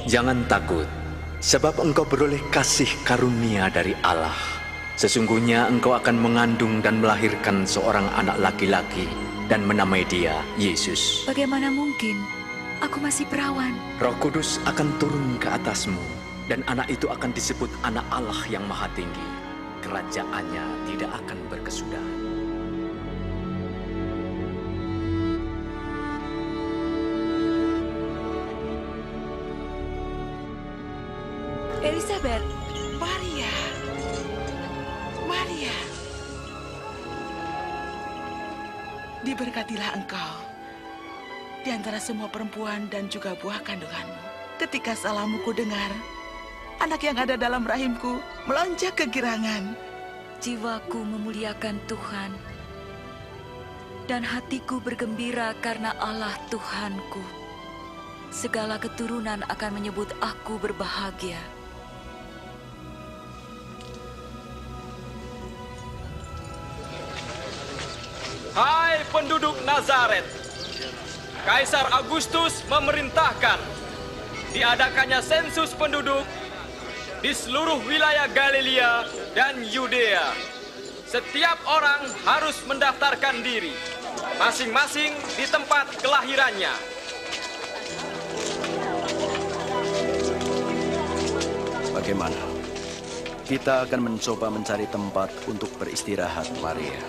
Jangan takut, sebab engkau beroleh kasih karunia dari Allah. Sesungguhnya engkau akan mengandung dan melahirkan seorang anak laki-laki dan menamai dia Yesus. Bagaimana mungkin? Aku masih perawan. Roh Kudus akan turun ke atasmu, dan anak itu akan disebut Anak Allah yang Maha Tinggi. Kerajaannya tidak akan berkesudahan. Elizabeth, Maria. Maria. Diberkatilah engkau di antara semua perempuan dan juga buah kandunganmu. Ketika salahmu ku dengar, anak yang ada dalam rahimku melonjak kegirangan. jiwaku memuliakan Tuhan, dan hatiku bergembira karena Allah Tuhanku. Segala keturunan akan menyebut aku berbahagia. Hai penduduk Nazaret, Kaisar Agustus memerintahkan diadakannya sensus penduduk di seluruh wilayah Galilea dan Yudea. Setiap orang harus mendaftarkan diri, masing-masing di tempat kelahirannya. Bagaimana? Kita akan mencoba mencari tempat untuk beristirahat, Maria.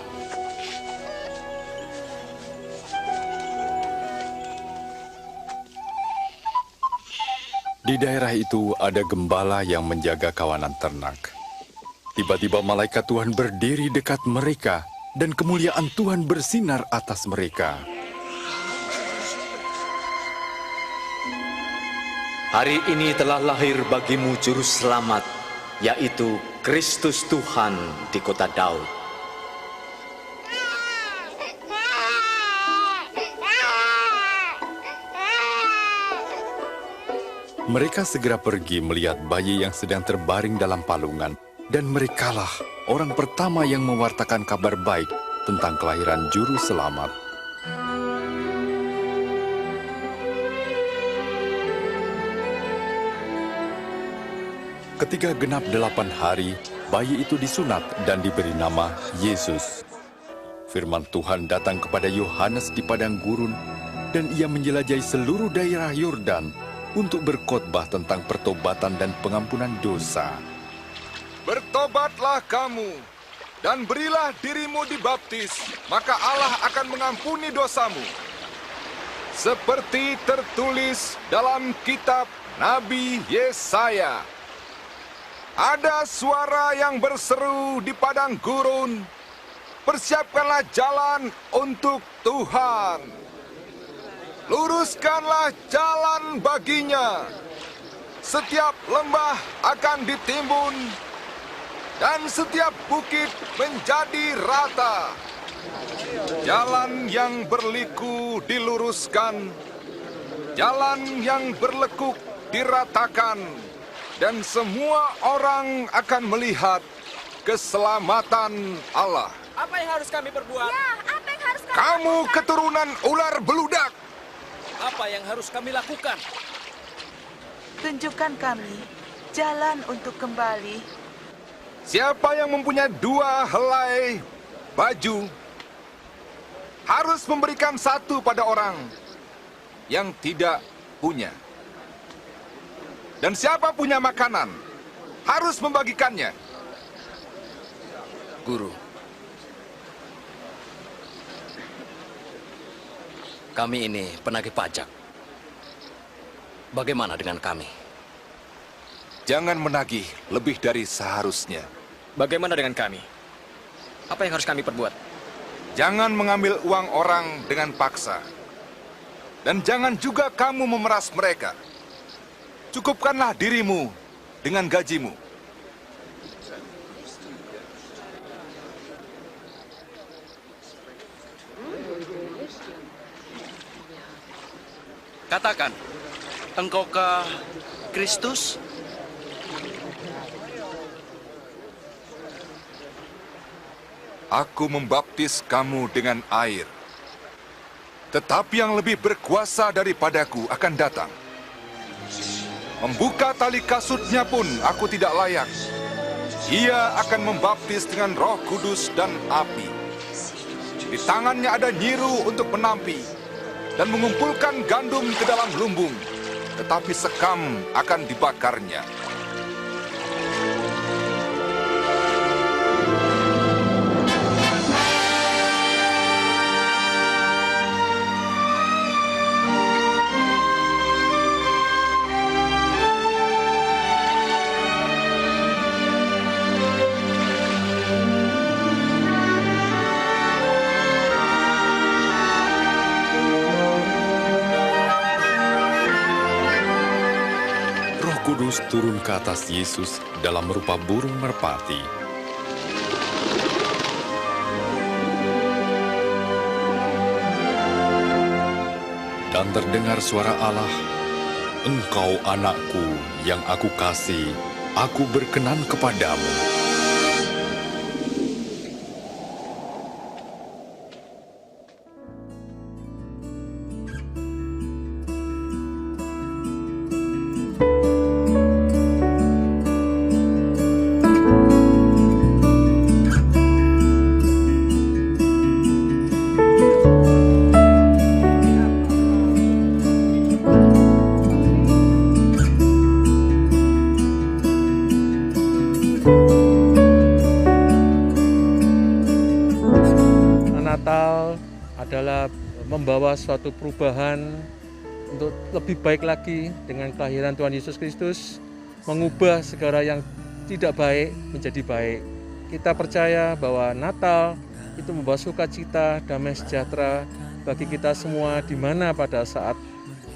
Di daerah itu ada gembala yang menjaga kawanan ternak. Tiba-tiba malaikat Tuhan berdiri dekat mereka, dan kemuliaan Tuhan bersinar atas mereka. Hari ini telah lahir bagimu Juru Selamat, yaitu Kristus Tuhan di kota Daud. Mereka segera pergi melihat bayi yang sedang terbaring dalam palungan, dan merekalah orang pertama yang mewartakan kabar baik tentang kelahiran Juru Selamat. Ketika genap 8 hari, bayi itu disunat dan diberi nama Yesus. Firman Tuhan datang kepada Yohanes di padang gurun, dan ia menjelajahi seluruh daerah Yordan untuk berkhotbah tentang pertobatan dan pengampunan dosa. Bertobatlah kamu, dan berilah dirimu dibaptis, maka Allah akan mengampuni dosamu. Seperti tertulis dalam kitab Nabi Yesaya. Ada suara yang berseru di padang gurun, persiapkanlah jalan untuk Tuhan. Luruskanlah jalan baginya. Setiap lembah akan ditimbun, dan setiap bukit menjadi rata. Jalan yang berliku diluruskan, jalan yang berlekuk diratakan, dan semua orang akan melihat keselamatan Allah. Apa yang harus kami perbuat? Ya, apa yang harus kami Kamu lakukan? keturunan ular beludak. Apa yang harus kami lakukan? Tunjukkan kami jalan untuk kembali. Siapa yang mempunyai 2 helai baju harus memberikan 1 pada orang yang tidak punya. Dan siapa punya makanan harus membagikannya. Guru, kami ini penagih pajak. Bagaimana dengan kami? Jangan menagih lebih dari seharusnya. Bagaimana dengan kami? Apa yang harus kami perbuat? Jangan mengambil uang orang dengan paksa. Dan jangan juga kamu memeras mereka. Cukupkanlah dirimu dengan gajimu. Katakan, engkaukah Kristus? Aku membaptis kamu dengan air. Tetapi yang lebih berkuasa daripadaku akan datang. Membuka tali kasutnya pun aku tidak layak. Ia akan membaptis dengan Roh Kudus dan api. Di tangannya ada nyiru untuk menampi dan mengumpulkan gandum ke dalam lumbung, tetapi sekam akan dibakarnya. Kudus turun ke atas Yesus dalam rupa burung merpati. Dan terdengar suara Allah, "Engkau anakku yang aku kasih, aku berkenan kepadamu." Natal adalah membawa suatu perubahan untuk lebih baik lagi dengan kelahiran Tuhan Yesus Kristus, mengubah segala yang tidak baik menjadi baik. Kita percaya bahwa Natal itu membawa sukacita, damai sejahtera bagi kita semua, di mana pada saat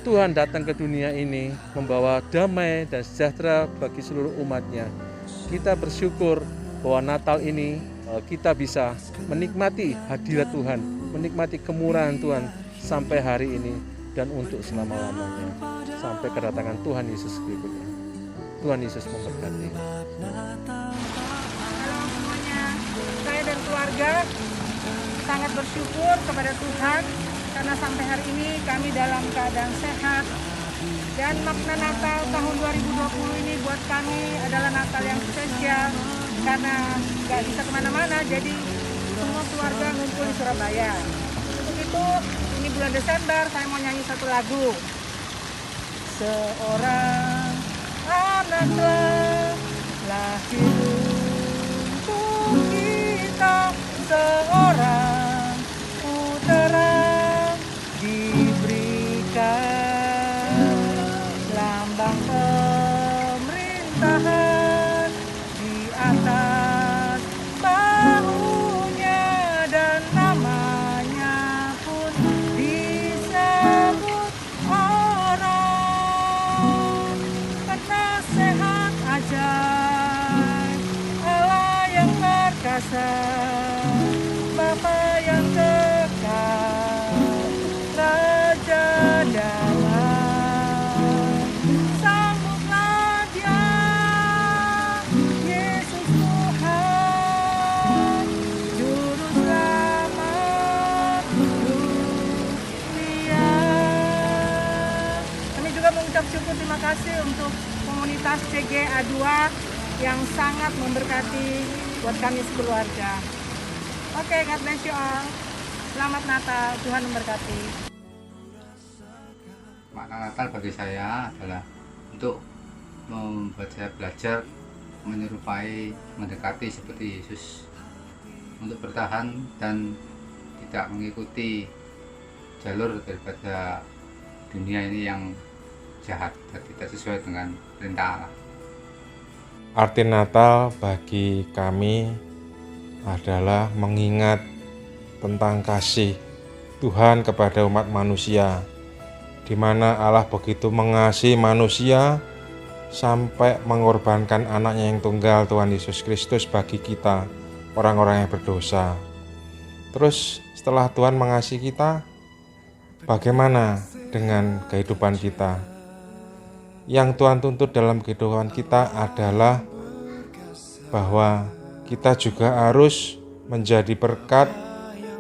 Tuhan datang ke dunia ini membawa damai dan sejahtera bagi seluruh umatnya. Kita bersyukur bahwa Natal ini kita bisa menikmati hadirat Tuhan, menikmati kemurahan Tuhan sampai hari ini dan untuk selama-lamanya, sampai kedatangan Tuhan Yesus berikutnya. Tuhan Yesus memberkati. Halo semuanya, saya dan keluarga sangat bersyukur kepada Tuhan karena sampai hari ini kami dalam keadaan sehat. Dan makna Natal tahun 2020 ini buat kami adalah Natal yang spesial karena nggak bisa kemana-mana, jadi semua keluarga ngumpul di Surabaya. Untuk itu, ini bulan Desember, saya mau nyanyi satu lagu. Seorang anak telah lahir untuk kita, seorang putera diberikan, lambang pemerintahan di atas bahunya, dan namanya pun disebut orang penasehat ajaib, Allah yang perkasa, Bapa yang kekal, Raja damai. Sambutlah Dia, Yesus Tuhan, Juru Selamat dunia. Kami juga mengucap syukur, terima kasih untuk komunitas CGA2 yang sangat memberkati buat kami sekeluarga. Oke, God bless you all. Selamat Natal, Tuhan memberkati. Makna Natal bagi saya adalah untuk membuat saya belajar menyerupai, mendekati seperti Yesus, untuk bertahan dan tidak mengikuti jalur daripada dunia ini yang jahat dan tidak sesuai dengan perintah Allah. Arti Natal bagi kami adalah mengingat tentang kasih Tuhan kepada umat manusia, di mana Allah begitu mengasihi manusia sampai mengorbankan anaknya yang tunggal, Tuhan Yesus Kristus, bagi kita, orang-orang yang berdosa. Terus setelah Tuhan mengasihi kita, bagaimana dengan kehidupan kita? Yang Tuhan tuntut dalam kehidupan kita adalah bahwa kita juga harus menjadi berkat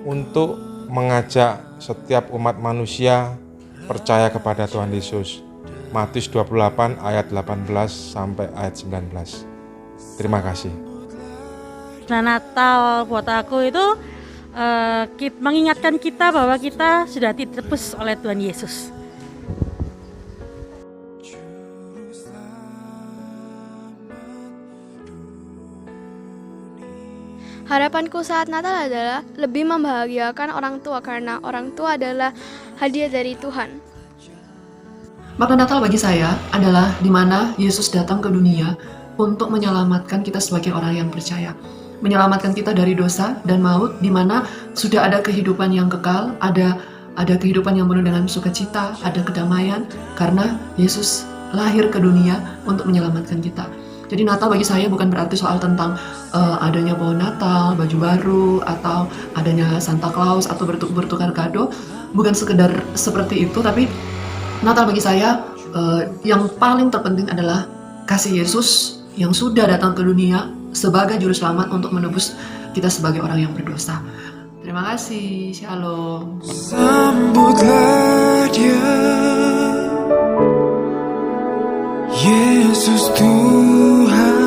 untuk mengajak setiap umat manusia percaya kepada Tuhan Yesus. Matius 28 ayat 18 sampai ayat 19. Terima kasih. Nah, Natal buat aku itu mengingatkan kita bahwa kita sudah ditebus oleh Tuhan Yesus. Harapanku saat Natal adalah lebih membahagiakan orang tua karena orang tua adalah hadiah dari Tuhan. Makna Natal bagi saya adalah di mana Yesus datang ke dunia untuk menyelamatkan kita sebagai orang yang percaya. Menyelamatkan kita dari dosa dan maut, di mana sudah ada kehidupan yang kekal, ada kehidupan yang penuh dengan sukacita, ada kedamaian, karena Yesus lahir ke dunia untuk menyelamatkan kita. Jadi Natal bagi saya bukan berarti soal tentang adanya pohon Natal, baju baru, atau adanya Santa Claus, atau bertukar kado. Bukan sekedar seperti itu, tapi Natal bagi saya yang paling terpenting adalah kasih Yesus yang sudah datang ke dunia sebagai juru selamat untuk menebus kita sebagai orang yang berdosa. Terima kasih, Shalom. Sambutlah Dia, Yesus Tuhan.